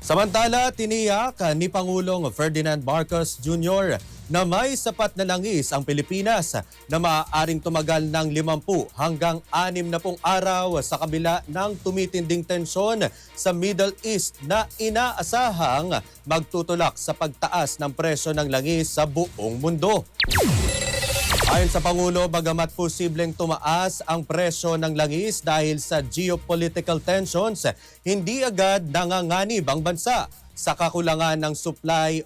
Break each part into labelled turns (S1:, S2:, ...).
S1: Samantala, tiniyak ni Pangulong Ferdinand Marcos Jr. na may sapat na langis ang Pilipinas na maaaring tumagal ng 50 hanggang 60 araw sa kabila ng tumitinding tensyon sa Middle East na inaasahang magtutulak sa pagtaas ng presyo ng langis sa buong mundo. Ayon sa Pangulo, bagamat posibleng tumaas ang presyo ng langis dahil sa geopolitical tensions, hindi agad nanganganib ang bansa sa kakulangan ng supply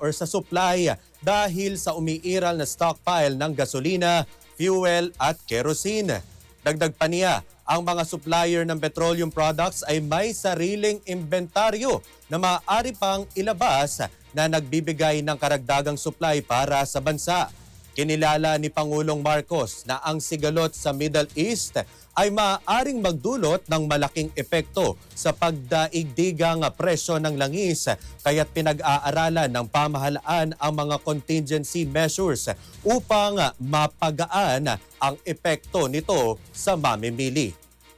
S1: dahil sa umiiral na stockpile ng gasolina, fuel at kerosene. Dagdag pa niya, ang mga supplier ng petroleum products ay may sariling inventaryo na maaari pang ilabas na nagbibigay ng karagdagang supply para sa bansa. Kinilala ni Pangulong Marcos na ang sigalot sa Middle East ay maaaring magdulot ng malaking epekto sa pagdaigdigang presyo ng langis, kaya't pinag-aaralan ng pamahalaan ang mga contingency measures upang mapagaan ang epekto nito sa mamimili.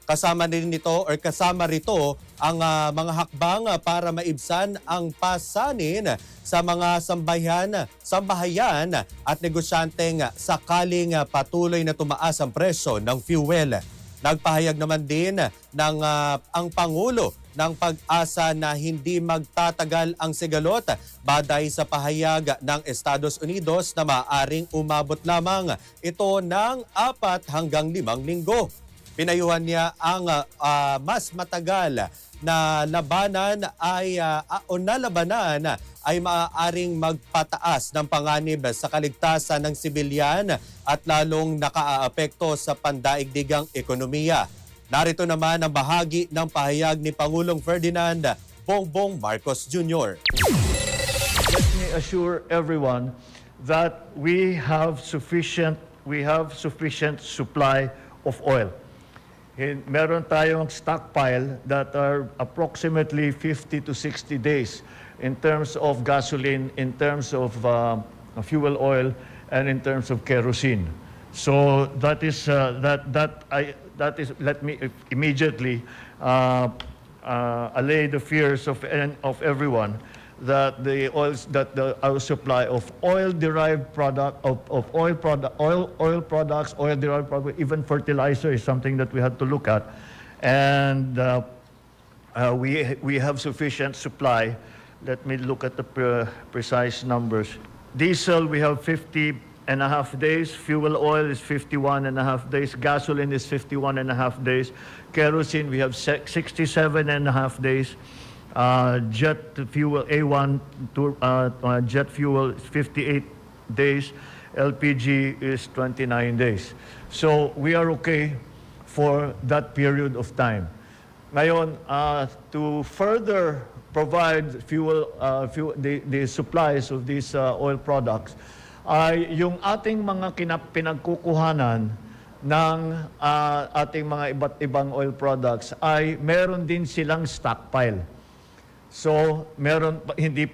S1: Kasama rito ang mga hakbang para maibsan ang pasanin sa mga sambahayan at negosyanteng sakaling patuloy na tumaas ang presyo ng fuel. Nagpahayag naman din ang Pangulo ng pag-asa na hindi magtatagal ang sigalot baday sa pahayag ng Estados Unidos na maaaring umabot lamang ito ng 4 hanggang 5 linggo. Pinayuhan niya ang mas matagal na labanan ay maaaring magpataas ng panganib sa kaligtasan ng sibilyan at lalong nakaaapekto sa pandaigdigang ekonomiya. Narito naman ang bahagi ng pahayag ni Pangulong Ferdinand Bongbong Marcos Jr.
S2: Let me assure everyone that we have sufficient supply of oil. Meron tayong stockpile that are approximately 50 to 60 days in terms of gasoline, in terms of fuel oil, and in terms of kerosene. So that is let me immediately allay the fears of everyone that our supply of oil-derived oil products, oil-derived products, even fertilizer is something that we had to look at, and we have sufficient supply. Let me look at the precise numbers. Diesel, we have 50.5 days. Fuel oil is 51.5 days. Gasoline is 51.5 days. Kerosene, we have 67.5 days. Jet fuel A1 jet fuel is 58 days. LPG is 29 days. So we are okay for that period of time. Ngayon, to further provide the supplies of these oil products, ay yung ating mga pinagkukuhanan ng ating mga iba't ibang oil products ay meron din silang stockpile. So, hindi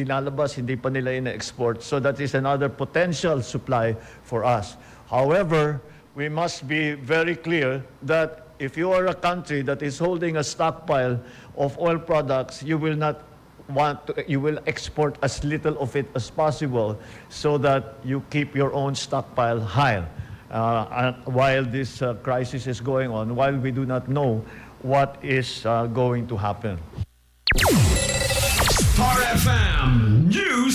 S2: lalabas, hindi pa nila ina-export. So that is another potential supply for us. However, we must be very clear that if you are a country that is holding a stockpile of oil products, you will export as little of it as possible so that you keep your own stockpile high. While this crisis is going on, while we do not know what is going to happen.
S3: Star FM News